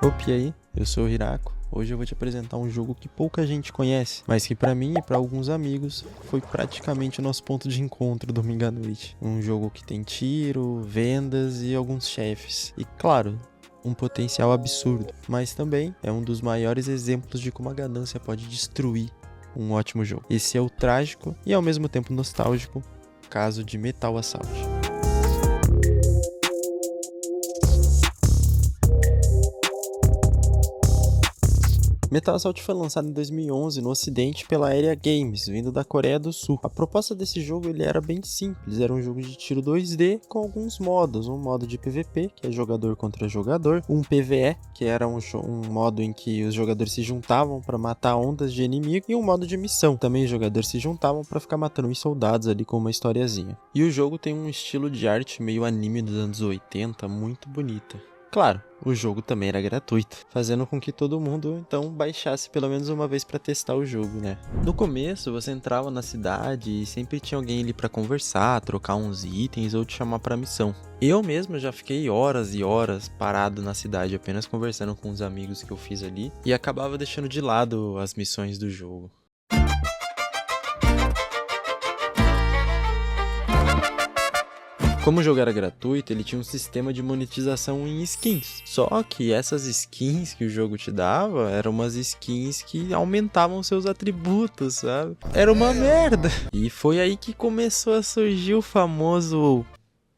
Opa, e aí? Eu sou o Hirako. Hoje eu vou te apresentar um jogo que pouca gente conhece, mas que pra mim e pra alguns amigos foi praticamente o nosso ponto de encontro domingo à noite. Um jogo que tem tiro, vendas e alguns chefes. E claro, um potencial absurdo, mas também é um dos maiores exemplos de como a ganância pode destruir um ótimo jogo. Esse é o trágico e ao mesmo tempo nostálgico caso de Metal Assault. Metal Assault foi lançado em 2011 no ocidente pela Area Games, vindo da Coreia do Sul. A proposta desse jogo ele era bem simples, era um jogo de tiro 2D com alguns modos, um modo de PVP, que é jogador contra jogador, um PvE, que era um modo em que os jogadores se juntavam para matar ondas de inimigo, e um modo de missão, também os jogadores se juntavam para ficar matando os soldados ali com uma historiazinha. E o jogo tem um estilo de arte meio anime dos anos 80, muito bonita. Claro, o jogo também era gratuito, fazendo com que todo mundo então baixasse pelo menos uma vez para testar o jogo, né? No começo você entrava na cidade e sempre tinha alguém ali para conversar, trocar uns itens ou te chamar para missão. Eu mesmo já fiquei horas e horas parado na cidade apenas conversando com os amigos que eu fiz ali e acabava deixando de lado as missões do jogo. Como o jogo era gratuito, ele tinha um sistema de monetização em skins. Só que essas skins que o jogo te dava eram umas skins que aumentavam seus atributos, sabe? Era uma merda. E foi aí que começou a surgir o famoso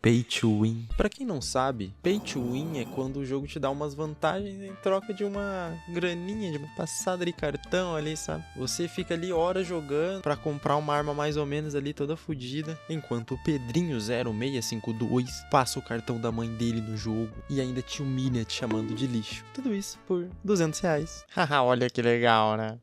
Pay to Win. Pra quem não sabe, Pay to Win é quando o jogo te dá umas vantagens em troca de uma graninha, de uma passada de cartão ali, sabe? Você fica ali horas jogando pra comprar uma arma mais ou menos ali toda fodida, enquanto o Pedrinho 0652 passa o cartão da mãe dele no jogo e ainda te humilha te chamando de lixo. Tudo isso por R$200. Haha, olha que legal, né?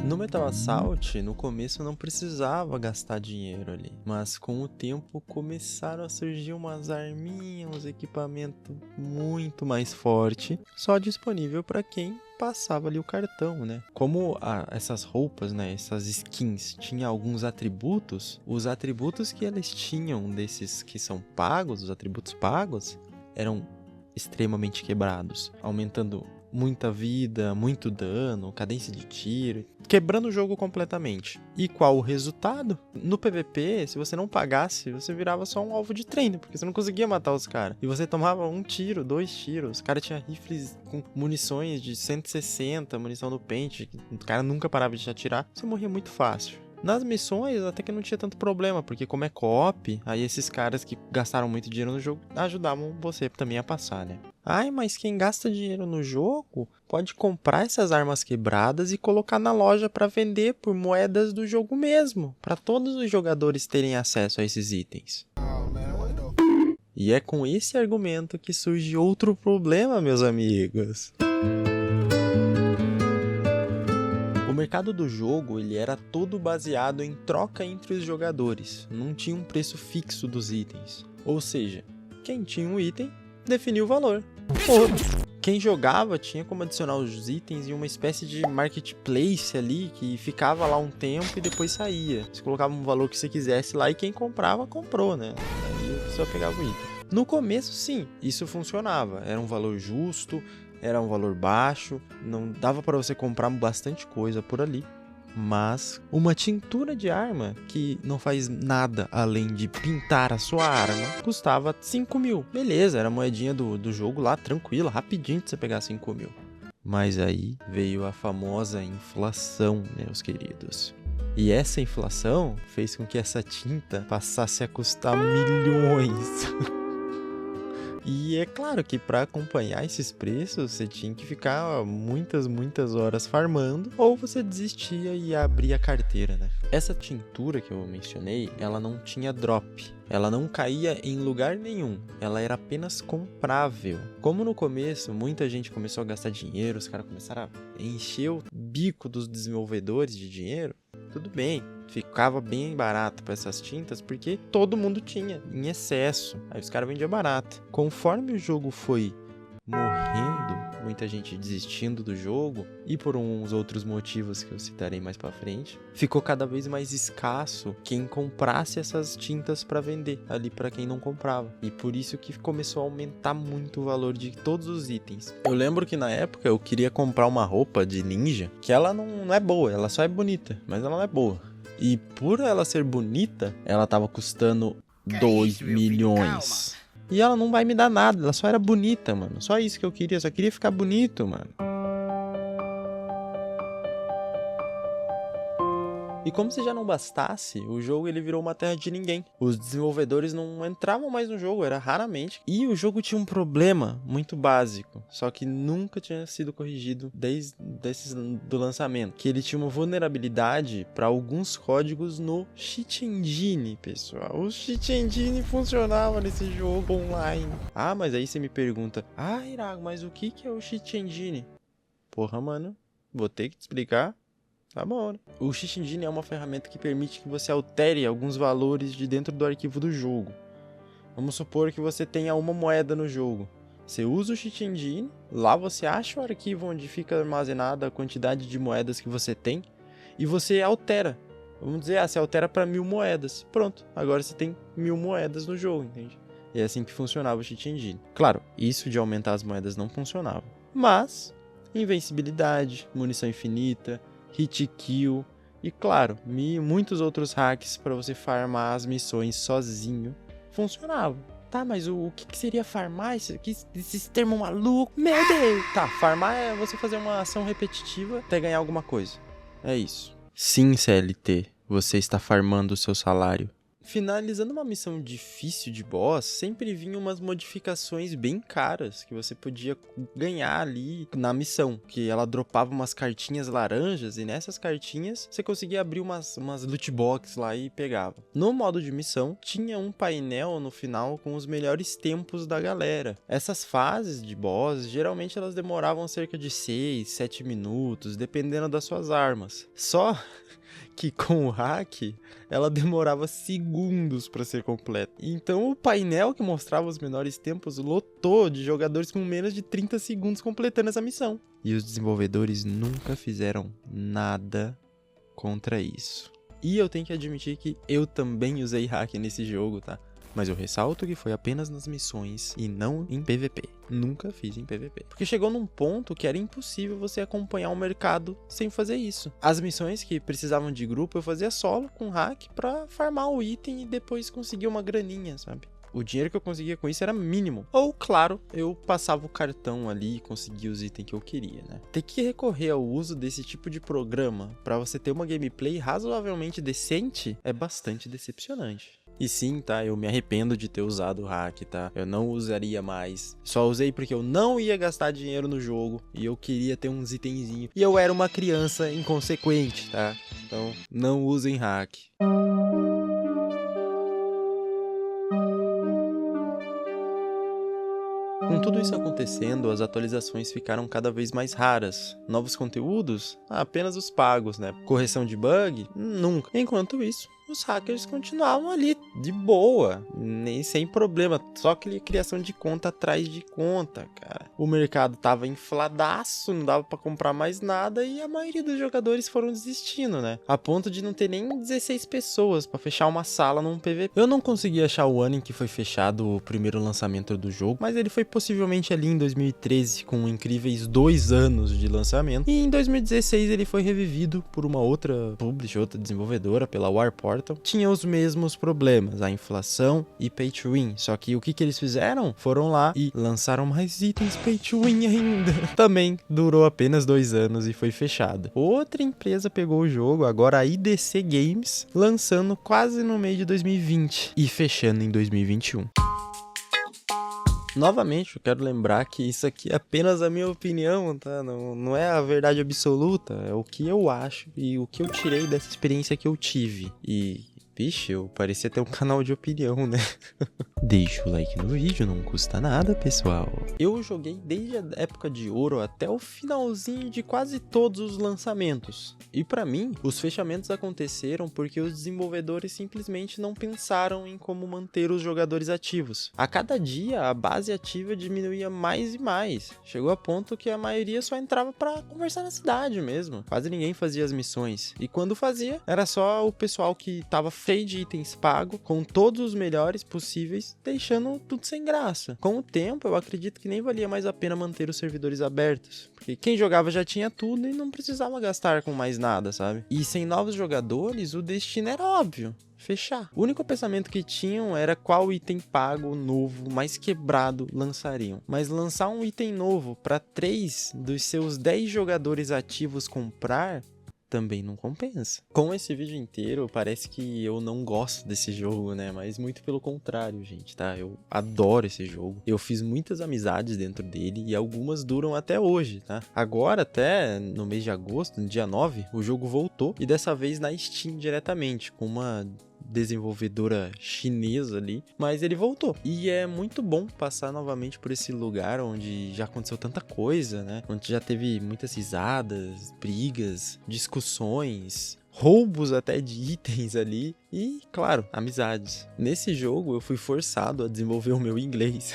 No Metal Assault, no começo não precisava gastar dinheiro ali, mas com o tempo começaram a surgir umas arminhas, uns equipamentos muito mais forte, só disponível para quem passava ali o cartão, né? Como essas roupas, né, essas skins, tinham alguns atributos, os atributos que eles tinham desses que são pagos, os atributos pagos, eram extremamente quebrados, aumentando muita vida, muito dano, cadência de tiro, quebrando o jogo completamente. E qual o resultado? No PVP, se você não pagasse, você virava só um alvo de treino, porque você não conseguia matar os caras. E você tomava um tiro, 2 tiros. Os caras tinham rifles com munições de 160, munição no pente, o cara nunca parava de te atirar. Você morria muito fácil. Nas missões até que não tinha tanto problema, porque como é co-op, aí esses caras que gastaram muito dinheiro no jogo ajudavam você também a passar, né? Ai, mas quem gasta dinheiro no jogo pode comprar essas armas quebradas e colocar na loja para vender por moedas do jogo mesmo, para todos os jogadores terem acesso a esses itens. E é com esse argumento que surge outro problema, meus amigos. O mercado do jogo ele era todo baseado em troca entre os jogadores, não tinha um preço fixo dos itens. Ou seja, quem tinha um item definia o valor. Quem jogava tinha como adicionar os itens em uma espécie de marketplace ali que ficava lá um tempo e depois saía. Você colocava um valor que você quisesse lá e quem comprava, comprou, né? Aí a pessoa pegava o item. No começo, sim, isso funcionava. Era um valor justo, era um valor baixo, não dava para você comprar bastante coisa por ali. Mas uma tintura de arma que não faz nada além de pintar a sua arma custava 5 mil. Beleza, era a moedinha do jogo lá, tranquila, rapidinho de você pegar 5 mil. Mas aí veio a famosa inflação, meus queridos. E essa inflação fez com que essa tinta passasse a custar milhões. E é claro que para acompanhar esses preços, você tinha que ficar muitas horas farmando, ou você desistia e abria a carteira, né? Essa tintura que eu mencionei, ela não tinha drop. Ela não caía em lugar nenhum, ela era apenas comprável. Como no começo, muita gente começou a gastar dinheiro, os caras começaram a encher o bico dos desenvolvedores de dinheiro, tudo bem. Ficava bem barato para essas tintas porque todo mundo tinha em excesso. Aí os caras vendiam barato. Conforme o jogo foi morrendo, muita gente desistindo do jogo, e por uns outros motivos que eu citarei mais pra frente, ficou cada vez mais escasso quem comprasse essas tintas pra vender ali pra quem não comprava. E por isso que começou a aumentar muito o valor de todos os itens. Eu lembro que na época eu queria comprar uma roupa de ninja, que ela não é boa, ela só é bonita, mas ela não é boa. E por ela ser bonita, ela tava custando 2 milhões. E ela não vai me dar nada, ela só era bonita, mano. Só isso que eu queria, só queria ficar bonito, mano. E como se já não bastasse, o jogo ele virou uma terra de ninguém. Os desenvolvedores não entravam mais no jogo, era raramente. E o jogo tinha um problema muito básico, só que nunca tinha sido corrigido desde do lançamento. Que ele tinha uma vulnerabilidade para alguns códigos no Cheat Engine, pessoal. O Cheat Engine funcionava nesse jogo online. Ah, mas aí você me pergunta, Irago, mas o que é o Cheat Engine? Porra, mano, vou ter que te explicar. Tá bom, né? O Cheat Engine é uma ferramenta que permite que você altere alguns valores de dentro do arquivo do jogo. Vamos supor que você tenha uma moeda no jogo. Você usa o Cheat Engine, lá você acha o arquivo onde fica armazenada a quantidade de moedas que você tem e você altera. Vamos dizer, você altera para 1000 moedas. Pronto, agora você tem 1000 moedas no jogo, entende? E é assim que funcionava o Cheat Engine. Claro, isso de aumentar as moedas não funcionava. Mas, invencibilidade, munição infinita, hit kill e, claro, muitos outros hacks para você farmar as missões sozinho funcionavam. Tá, mas o que seria farmar? Esse termo maluco? Meu Deus! Tá, farmar é você fazer uma ação repetitiva até ganhar alguma coisa. É isso. Sim, CLT, você está farmando o seu salário. Finalizando uma missão difícil de boss, sempre vinham umas modificações bem caras que você podia ganhar ali na missão, que ela dropava umas cartinhas laranjas e nessas cartinhas você conseguia abrir umas loot box lá e pegava. No modo de missão, tinha um painel no final com os melhores tempos da galera. Essas fases de boss, geralmente elas demoravam cerca de 6, 7 minutos, dependendo das suas armas. Só que com o hack, ela demorava segundos para ser completa. Então o painel que mostrava os menores tempos lotou de jogadores com menos de 30 segundos completando essa missão. E os desenvolvedores nunca fizeram nada contra isso. E eu tenho que admitir que eu também usei hack nesse jogo, tá? Mas eu ressalto que foi apenas nas missões e não em PVP. Nunca fiz em PVP. Porque chegou num ponto que era impossível você acompanhar o mercado sem fazer isso. As missões que precisavam de grupo eu fazia solo com hack pra farmar o item e depois conseguir uma graninha, sabe? O dinheiro que eu conseguia com isso era mínimo. Ou, claro, eu passava o cartão ali e conseguia os itens que eu queria, né? Ter que recorrer ao uso desse tipo de programa pra você ter uma gameplay razoavelmente decente é bastante decepcionante. E sim, tá? Eu me arrependo de ter usado o hack, tá? Eu não usaria mais. Só usei porque eu não ia gastar dinheiro no jogo e eu queria ter uns itenzinhos. E eu era uma criança inconsequente, tá? Então, não usem hack. Com tudo isso acontecendo, as atualizações ficaram cada vez mais raras. Novos conteúdos? Apenas os pagos, né? Correção de bug? Nunca. Enquanto isso, os hackers continuavam ali de boa, nem sem problema, só aquela criação de conta atrás de conta, cara. O mercado tava infladaço, não dava pra comprar mais nada e a maioria dos jogadores foram desistindo, né? A ponto de não ter nem 16 pessoas pra fechar uma sala num PVP. Eu não consegui achar o ano em que foi fechado o primeiro lançamento do jogo, mas ele foi possivelmente ali em 2013, com incríveis 2 anos de lançamento. E em 2016 ele foi revivido por uma outra publisher, outra desenvolvedora, pela Warport. Tinha os mesmos problemas, a inflação e pay to win. Só que o que eles fizeram? Foram lá e lançaram mais itens pay to win ainda. Também durou apenas 2 anos e foi fechada. Outra empresa pegou o jogo, agora a IDC Games, lançando quase no meio de 2020 e fechando em 2021. Novamente, eu quero lembrar que isso aqui é apenas a minha opinião, tá? Não é a verdade absoluta, é o que eu acho e o que eu tirei dessa experiência que eu tive. E, vixe, eu parecia ter um canal de opinião, né? deixa o like no vídeo, não custa nada, pessoal. Eu joguei desde a época de ouro até o finalzinho de quase todos os lançamentos. E pra mim, os fechamentos aconteceram porque os desenvolvedores simplesmente não pensaram em como manter os jogadores ativos. A cada dia, a base ativa diminuía mais e mais. Chegou a ponto que a maioria só entrava pra conversar na cidade mesmo. Quase ninguém fazia as missões. E quando fazia, era só o pessoal que tava cheio de itens pago, com todos os melhores possíveis, deixando tudo sem graça. Com o tempo, eu acredito que nem valia mais a pena manter os servidores abertos, porque quem jogava já tinha tudo e não precisava gastar com mais nada, sabe? E sem novos jogadores, o destino era óbvio: fechar. O único pensamento que tinham era qual item pago, novo, mais quebrado lançariam. Mas lançar um item novo para 3 dos seus 10 jogadores ativos comprar também não compensa. Com esse vídeo inteiro, parece que eu não gosto desse jogo, né? Mas muito pelo contrário, gente, tá? Eu adoro esse jogo. Eu fiz muitas amizades dentro dele e algumas duram até hoje, tá? Agora, até no mês de agosto, no dia 9, o jogo voltou e dessa vez na Steam diretamente, com uma desenvolvedora chinesa ali, mas ele voltou. E é muito bom passar novamente por esse lugar onde já aconteceu tanta coisa, né? Onde já teve muitas risadas, brigas, discussões, roubos até de itens ali e, claro, amizades. Nesse jogo eu fui forçado a desenvolver o meu inglês,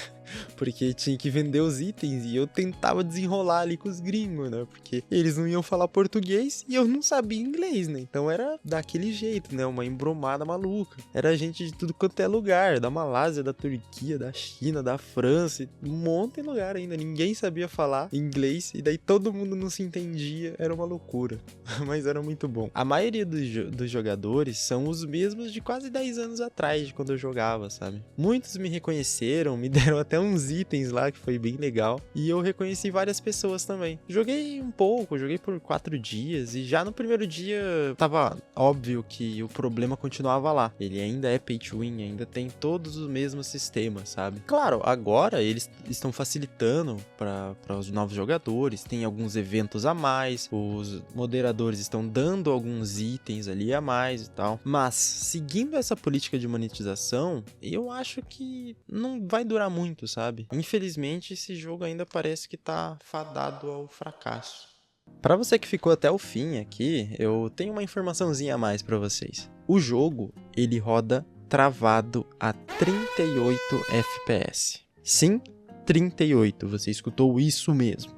porque tinha que vender os itens e eu tentava desenrolar ali com os gringos, né? Porque eles não iam falar português e eu não sabia inglês, né? Então era daquele jeito, né? Uma embromada maluca. Era gente de tudo quanto é lugar, da Malásia, da Turquia, da China, da França, um monte de lugar ainda. Ninguém sabia falar inglês e daí todo mundo não se entendia. Era uma loucura, mas era muito bom. A maioria dos jogadores são os mesmos de quase 10 anos atrás, de quando eu jogava, sabe? Muitos me reconheceram, me deram até uns itens lá, que foi bem legal. E eu reconheci várias pessoas também. Joguei um pouco, joguei por 4 dias. E já no primeiro dia tava óbvio que o problema continuava lá. Ele ainda é pay to win, ainda tem todos os mesmos sistemas, sabe? Claro, agora eles estão facilitando para os novos jogadores. Tem alguns eventos a mais. Os moderadores estão dando alguns itens ali a mais e tal. Mas, seguindo essa política de monetização, eu acho que não vai durar muito, sabe? Infelizmente, esse jogo ainda parece que tá fadado ao fracasso. Para você que ficou até o fim aqui, eu tenho uma informaçãozinha a mais para vocês. O jogo, ele roda travado a 38 FPS. Sim, 38, você escutou isso mesmo.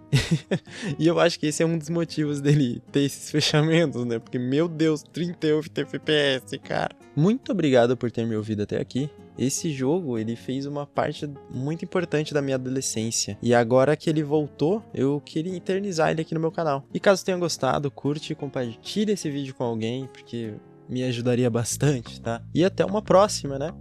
E eu acho que esse é um dos motivos dele ter esses fechamentos, né? Porque, meu Deus, 38 FPS, cara. Muito obrigado por ter me ouvido até aqui. Esse jogo, ele fez uma parte muito importante da minha adolescência. E agora que ele voltou, eu queria eternizar ele aqui no meu canal. E caso tenha gostado, curte e compartilhe esse vídeo com alguém, porque me ajudaria bastante, tá? E até uma próxima, né?